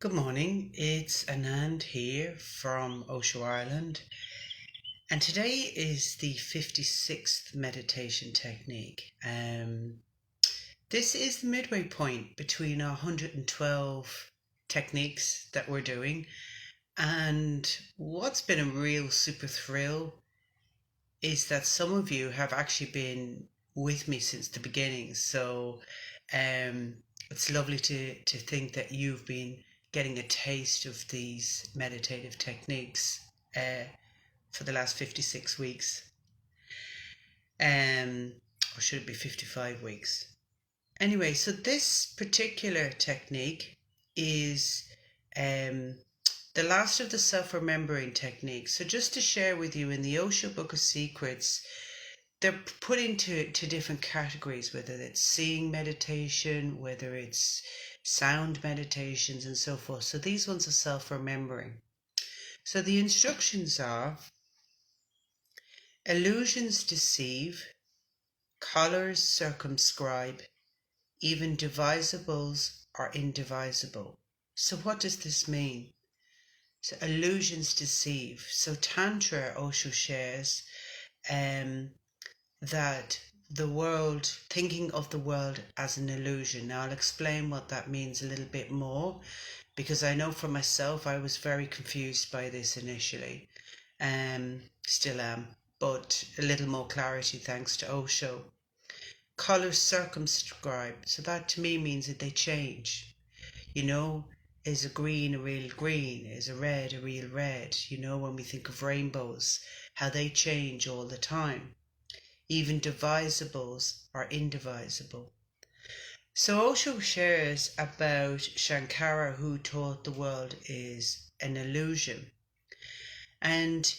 Good morning, it's Anand here from Osho, Ireland, and today is the 56th meditation technique. This is the midway point between our 112 techniques that we're doing, and what's been a real super thrill is that some of you have actually been with me since the beginning. So um, it's lovely to think that you've been getting a taste of these meditative techniques for the last 56 weeks. Um, or should it be 55 weeks? Anyway, so this particular technique is um, the last of the self-remembering techniques. So just to share with you, in the Osho Book of Secrets, they're put into different categories, whether it's seeing meditation, whether it's sound meditations, and so forth. So these ones are self-remembering. So the instructions are: illusions deceive, colors circumscribe, even divisibles are indivisible. So what does this mean? So illusions deceive. So Tantra Osho shares that the world, thinking of the world as an illusion. Now I'll explain what that means a little bit more, because I know for myself I was very confused by this initially. Still am, but a little more clarity thanks to Osho. Colours circumscribe, so that to me means that they change. You know, is a green a real green? Is a red a real red? You know, when we think of rainbows, how they change all the time. Even divisibles are indivisible. So Osho shares about Shankara, who taught the world is an illusion. And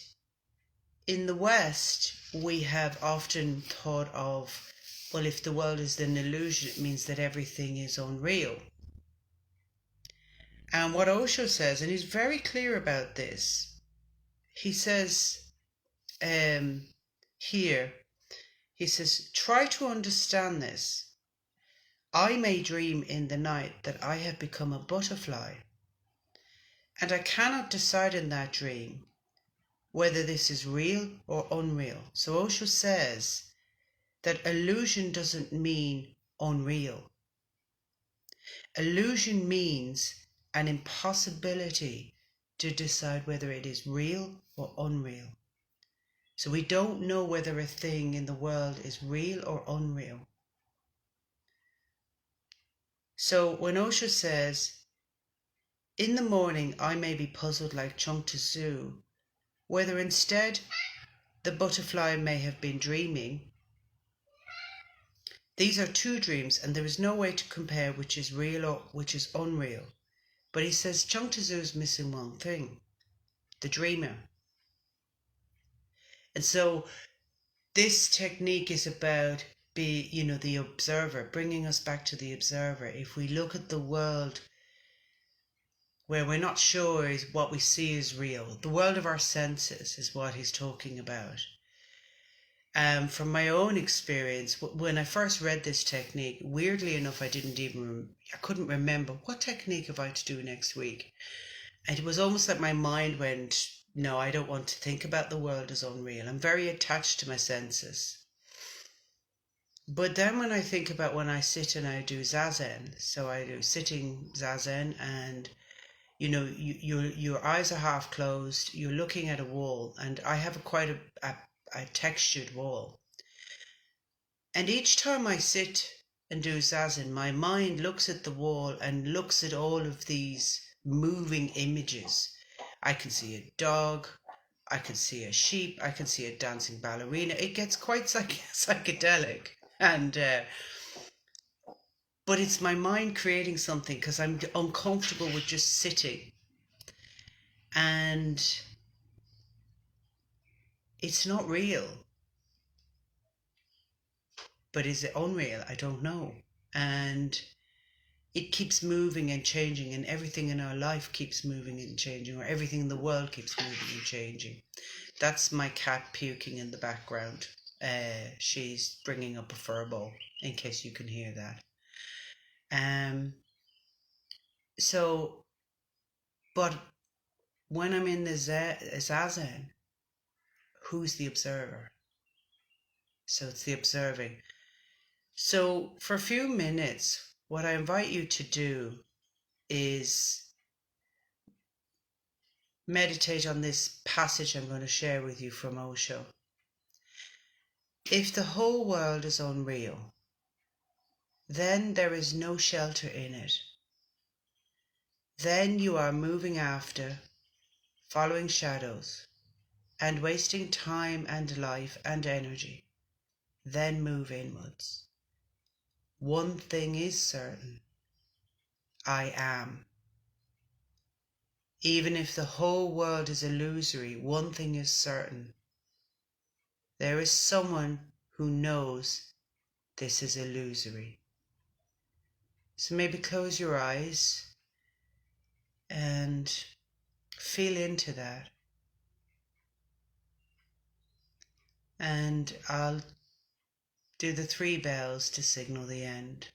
in the West, we have often thought of, well, if the world is an illusion, it means that everything is unreal. And what Osho says, and he's very clear about this, he says here, he says, try to understand this. I may dream in the night that I have become a butterfly, and I cannot decide in that dream whether this is real or unreal. So Osho says that illusion doesn't mean unreal. Illusion means an impossibility to decide whether it is real or unreal. So we don't know whether a thing in the world is real or unreal. So when Osho says, in the morning I may be puzzled like Chung Tzu, whether instead the butterfly may have been dreaming. These are two dreams, and there is no way to compare which is real or which is unreal. But he says Chung Tzu is missing one thing: the dreamer. And so this technique is about the observer, bringing us back to the observer. If we look at the world where we're not sure is what we see is real, the world of our senses is what he's talking about. From my own experience, when I first read this technique, weirdly enough, I couldn't remember what technique have I to do next week. And it was almost like my mind went, no, I don't want to think about the world as unreal. I'm very attached to my senses. But then when I think about when I sit and I do zazen, so I do sitting zazen, and your eyes are half closed, you're looking at a wall, and I have quite a textured wall. And each time I sit and do zazen, my mind looks at the wall and looks at all of these moving images. I can see a dog, I can see a sheep, I can see a dancing ballerina. It gets quite psychedelic. And but it's my mind creating something because I'm uncomfortable with just sitting. And it's not real. But is it unreal? I don't know. And it keeps moving and changing, and everything in our life keeps moving and changing, or everything in the world keeps moving and changing. That's my cat puking in the background. She's bringing up a fur ball, in case you can hear that. So But when I'm in the zazen, who's the observer? So it's the observing. So for a few minutes, what I invite you to do is meditate on this passage I'm going to share with you from Osho. If the whole world is unreal, then there is no shelter in it. Then you are moving after, following shadows, and wasting time and life and energy. Then move inwards. One thing is certain. I am. Even if the whole world is illusory, one thing is certain. There is someone who knows this is illusory. So maybe close your eyes and feel into that. And I'll do the 3 bells to signal the end.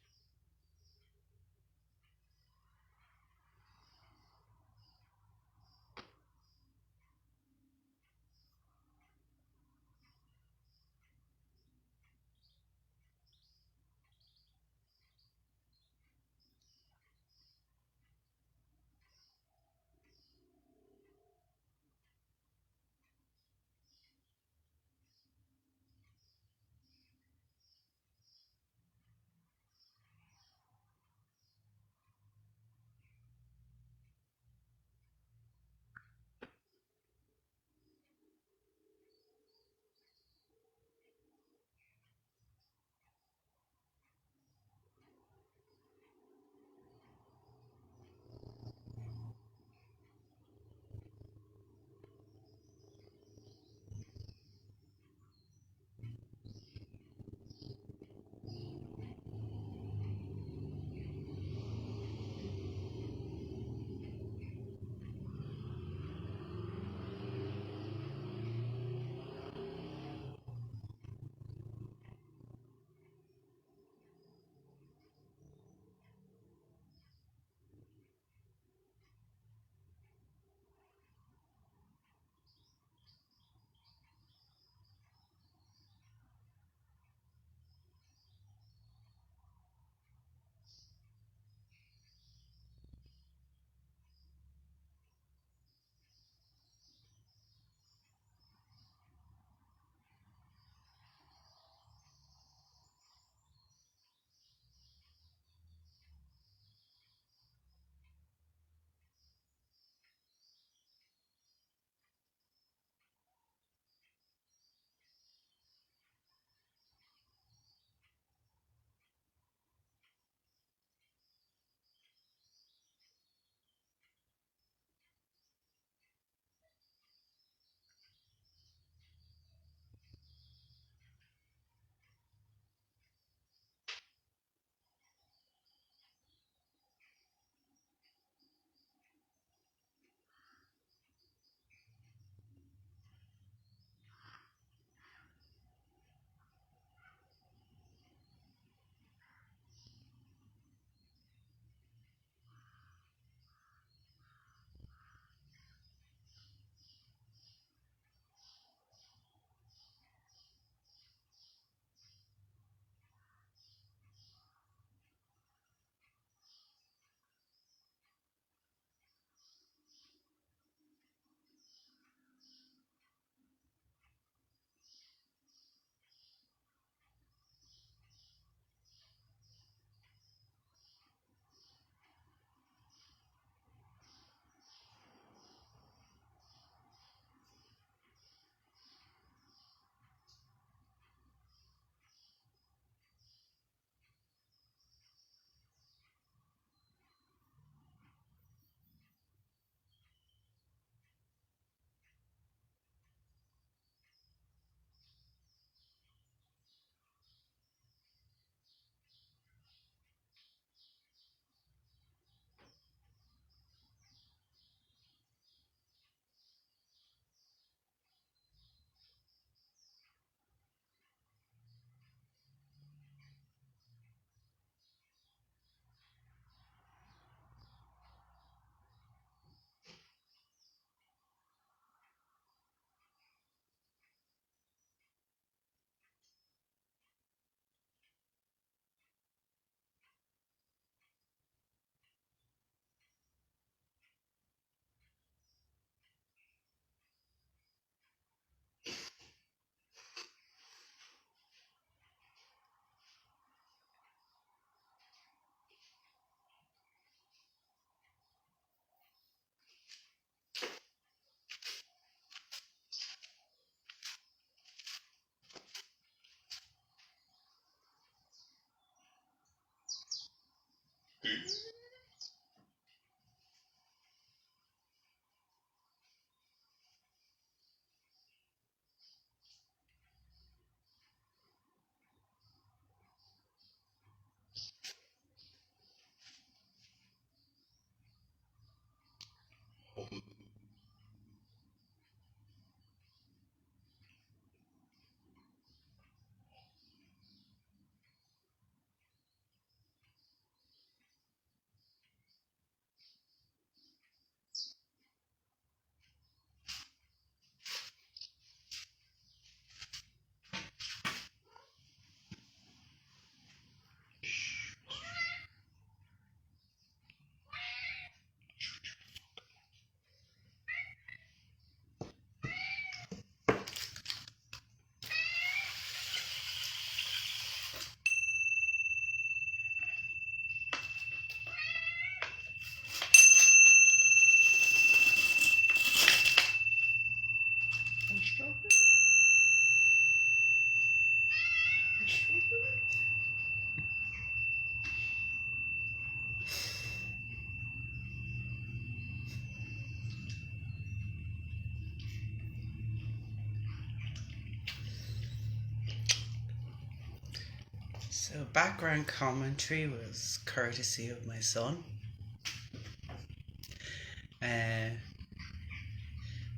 So background commentary was courtesy of my son.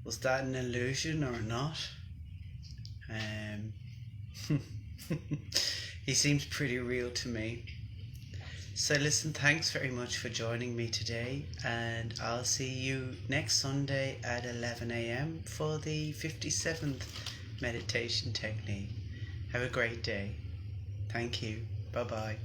Was that an illusion or not? He seems pretty real to me. So listen, thanks very much for joining me today, and I'll see you next Sunday at 11 a.m. for the 57th meditation technique. Have a great day. Thank you. Bye-bye.